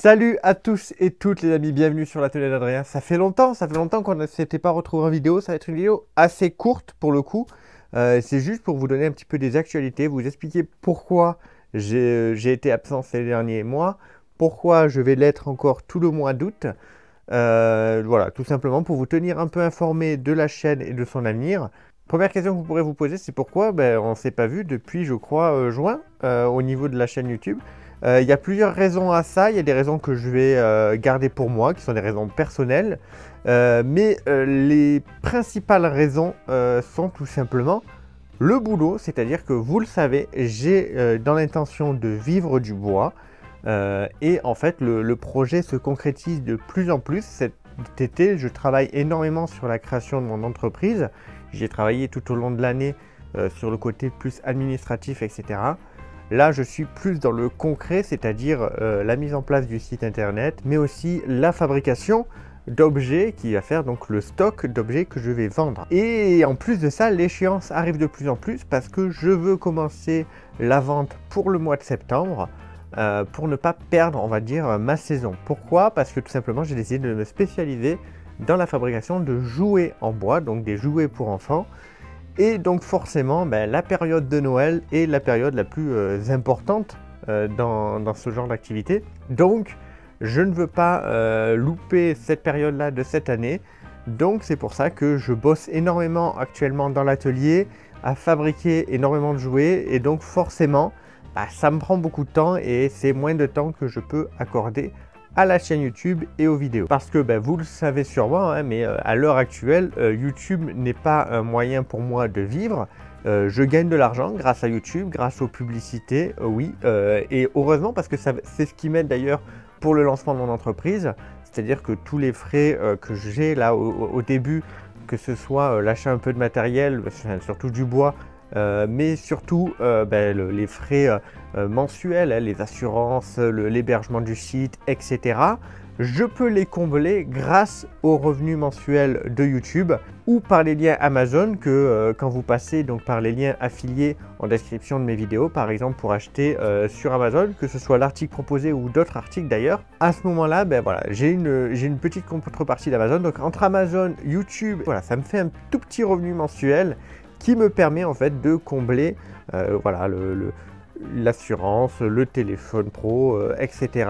Salut à tous et toutes les amis, bienvenue sur l'atelier d'Adrien. Ça fait longtemps qu'on ne s'était pas retrouvé en vidéo. Ça va être une vidéo assez courte pour le coup. C'est juste pour vous donner un petit peu des actualités, vous expliquer pourquoi j'ai été absent ces derniers mois, pourquoi je vais l'être encore tout le mois d'août. Voilà, tout simplement pour vous tenir un peu informé de la chaîne et de son avenir. Première question que vous pourrez vous poser, c'est pourquoi on ne s'est pas vu depuis, je crois, juin au niveau de la chaîne YouTube. Il y a plusieurs raisons à ça. Il y a des raisons que je vais garder pour moi, qui sont des raisons personnelles. Mais les principales raisons sont tout simplement le boulot. C'est-à-dire que vous le savez, j'ai dans l'intention de vivre du bois. Et en fait, le projet se concrétise de plus en plus. Cet été, je travaille énormément sur la création de mon entreprise. J'ai travaillé tout au long de l'année sur le côté plus administratif, etc. Là, je suis plus dans le concret, c'est-à-dire la mise en place du site internet, mais aussi la fabrication d'objets qui va faire donc le stock d'objets que je vais vendre. Et en plus de ça, l'échéance arrive de plus en plus parce que je veux commencer la vente pour le mois de septembre pour ne pas perdre, on va dire, ma saison. Pourquoi? Parce que tout simplement, j'ai décidé de me spécialiser dans la fabrication de jouets en bois, donc des jouets pour enfants. Et donc forcément, la période de Noël est la période la plus importante dans ce genre d'activité. Donc, je ne veux pas louper cette période-là de cette année. Donc, c'est pour ça que je bosse énormément actuellement dans l'atelier à fabriquer énormément de jouets. Et donc, forcément, ça me prend beaucoup de temps et c'est moins de temps que je peux accorder à la chaîne YouTube et aux vidéos. Parce que vous le savez sûrement, hein, mais à l'heure actuelle, YouTube n'est pas un moyen pour moi de vivre. Je gagne de l'argent grâce à YouTube, grâce aux publicités, oui, et heureusement parce que c'est ce qui m'aide d'ailleurs pour le lancement de mon entreprise. C'est-à-dire que tous les frais que j'ai là au début, que ce soit l'achat un peu de matériel, surtout du bois, mais surtout les frais mensuels, hein, les assurances, l'hébergement du site, etc. Je peux les combler grâce aux revenus mensuels de YouTube ou par les liens Amazon que quand vous passez donc par les liens affiliés en description de mes vidéos, par exemple pour acheter sur Amazon, que ce soit l'article proposé ou d'autres articles d'ailleurs, à ce moment-là, voilà, j'ai une petite contrepartie d'Amazon. Donc entre Amazon, YouTube, voilà, ça me fait un tout petit revenu mensuel qui me permet en fait de combler voilà, l'assurance, le téléphone pro, etc.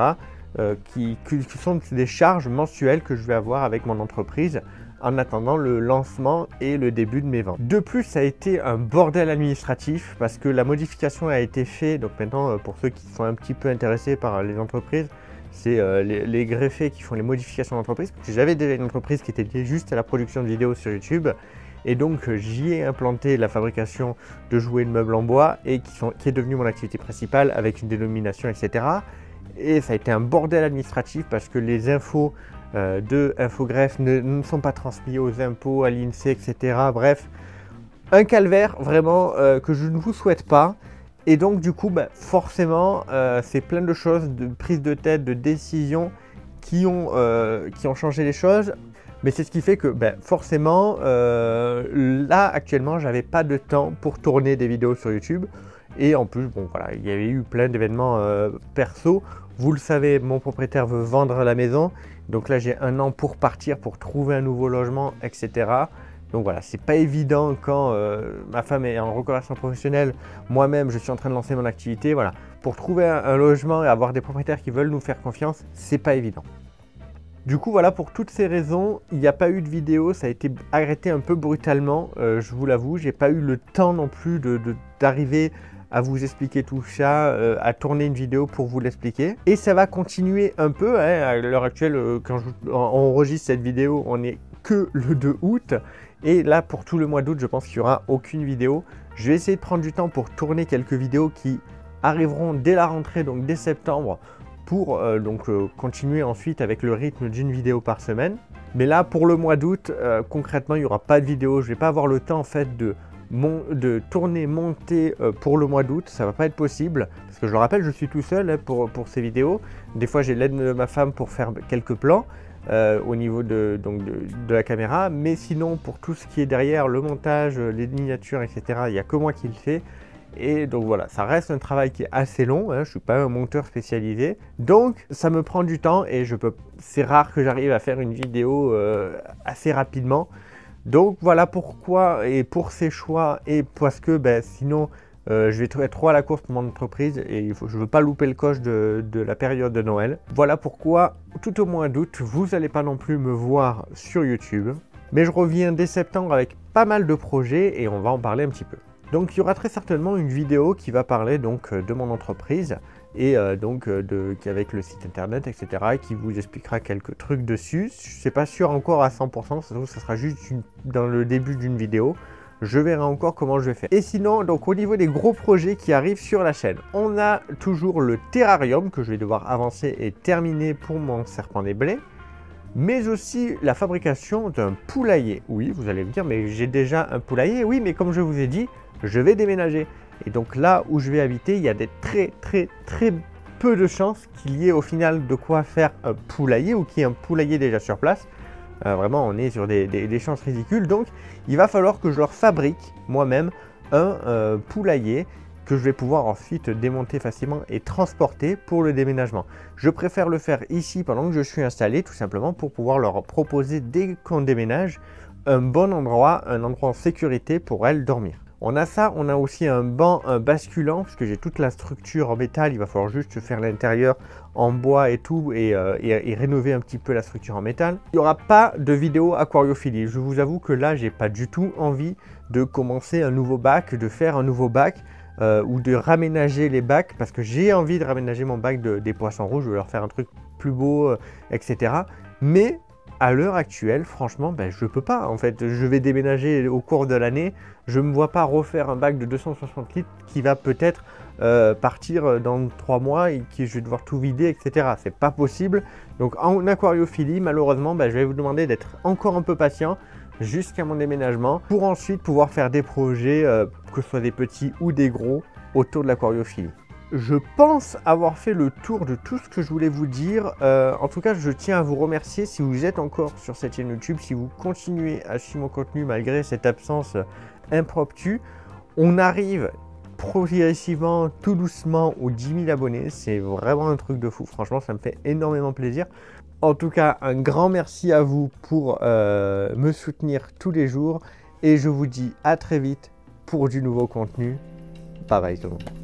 Qui sont des charges mensuelles que je vais avoir avec mon entreprise en attendant le lancement et le début de mes ventes. De plus, ça a été un bordel administratif parce que la modification a été faite. Donc maintenant, pour ceux qui sont un petit peu intéressés par les entreprises, c'est les greffés qui font les modifications d'entreprise. Parce que j'avais déjà une entreprise qui était liée juste à la production de vidéos sur YouTube. Et donc j'y ai implanté la fabrication de jouets de meubles en bois et qui est devenue mon activité principale avec une dénomination, etc. Et ça a été un bordel administratif parce que les infos de Infogreffe ne sont pas transmises aux impôts, à l'INSEE, etc. Bref, un calvaire vraiment que je ne vous souhaite pas. Et donc du coup, forcément, c'est plein de choses, de prise de tête, de décisions qui ont changé les choses. Mais c'est ce qui fait que forcément, là actuellement, j'avais pas de temps pour tourner des vidéos sur YouTube. Et en plus, voilà, il y avait eu plein d'événements perso. Vous le savez, mon propriétaire veut vendre la maison. Donc là, j'ai un an pour partir, pour trouver un nouveau logement, etc. Donc voilà, c'est pas évident quand ma femme est en reconversion professionnelle. Moi-même, je suis en train de lancer mon activité. Voilà, pour trouver un logement et avoir des propriétaires qui veulent nous faire confiance, c'est pas évident. Du coup, voilà, pour toutes ces raisons, il n'y a pas eu de vidéo, ça a été arrêté un peu brutalement, je vous l'avoue. J'ai pas eu le temps non plus d'arriver à vous expliquer tout ça, à tourner une vidéo pour vous l'expliquer. Et ça va continuer un peu, hein, à l'heure actuelle, quand on enregistre cette vidéo, on n'est que le 2 août. Et là, pour tout le mois d'août, je pense qu'il n'y aura aucune vidéo. Je vais essayer de prendre du temps pour tourner quelques vidéos qui arriveront dès la rentrée, donc dès septembre, pour continuer ensuite avec le rythme d'une vidéo par semaine. Mais là, pour le mois d'août, concrètement, il n'y aura pas de vidéo. Je ne vais pas avoir le temps en fait de tourner, monter pour le mois d'août. Ça ne va pas être possible. Parce que je le rappelle, je suis tout seul hein, pour ces vidéos. Des fois, j'ai l'aide de ma femme pour faire quelques plans au niveau de la caméra. Mais sinon, pour tout ce qui est derrière, le montage, les miniatures, etc., il n'y a que moi qui le fais. Et donc voilà, ça reste un travail qui est assez long, hein, je ne suis pas un monteur spécialisé. Donc ça me prend du temps et c'est rare que j'arrive à faire une vidéo assez rapidement. Donc voilà pourquoi et pour ces choix et parce que sinon je vais être trop à la course pour mon entreprise et je ne veux pas louper le coche de la période de Noël. Voilà pourquoi tout au mois d'août, vous n'allez pas non plus me voir sur YouTube. Mais je reviens dès septembre avec pas mal de projets et on va en parler un petit peu. Donc il y aura très certainement une vidéo qui va parler donc de mon entreprise et avec le site internet, etc. qui vous expliquera quelques trucs dessus. Je ne suis pas sûr encore à 100%, ça sera juste dans le début d'une vidéo. Je verrai encore comment je vais faire. Et sinon, donc au niveau des gros projets qui arrivent sur la chaîne, on a toujours le terrarium que je vais devoir avancer et terminer pour mon serpent des blés. Mais aussi la fabrication d'un poulailler. Oui, vous allez me dire, mais j'ai déjà un poulailler. Oui, mais comme je vous ai dit, je vais déménager. Et donc là où je vais habiter, il y a des très peu de chances qu'il y ait au final de quoi faire un poulailler ou qu'il y ait un poulailler déjà sur place. Vraiment, on est sur des chances ridicules. Donc, il va falloir que je leur fabrique moi-même un poulailler que je vais pouvoir ensuite démonter facilement et transporter pour le déménagement. Je préfère le faire ici pendant que je suis installé, tout simplement pour pouvoir leur proposer dès qu'on déménage un bon endroit, un endroit en sécurité pour elles dormir. On a ça, on a aussi un banc basculant, puisque j'ai toute la structure en métal, il va falloir juste faire l'intérieur en bois et tout, et rénover un petit peu la structure en métal. Il n'y aura pas de vidéo aquariophilie, je vous avoue que là, j'ai pas du tout envie de commencer un nouveau bac, de faire un nouveau bac, ou de raménager les bacs, parce que j'ai envie de raménager mon bac des poissons rouges, je veux leur faire un truc plus beau, etc. Mais à l'heure actuelle, franchement, je peux pas. En fait, je vais déménager au cours de l'année. Je ne me vois pas refaire un bac de 260 litres qui va peut-être partir dans 3 mois et que je vais devoir tout vider, etc. C'est pas possible. Donc en aquariophilie, malheureusement, je vais vous demander d'être encore un peu patient jusqu'à mon déménagement pour ensuite pouvoir faire des projets, que ce soit des petits ou des gros, autour de l'aquariophilie. Je pense avoir fait le tour de tout ce que je voulais vous dire. En tout cas, je tiens à vous remercier si vous êtes encore sur cette chaîne YouTube, si vous continuez à suivre mon contenu malgré cette absence impromptue. On arrive progressivement, tout doucement, aux 10 000 abonnés. C'est vraiment un truc de fou. Franchement, ça me fait énormément plaisir. En tout cas, un grand merci à vous pour me soutenir tous les jours. Et je vous dis à très vite pour du nouveau contenu. Bye bye tout le monde.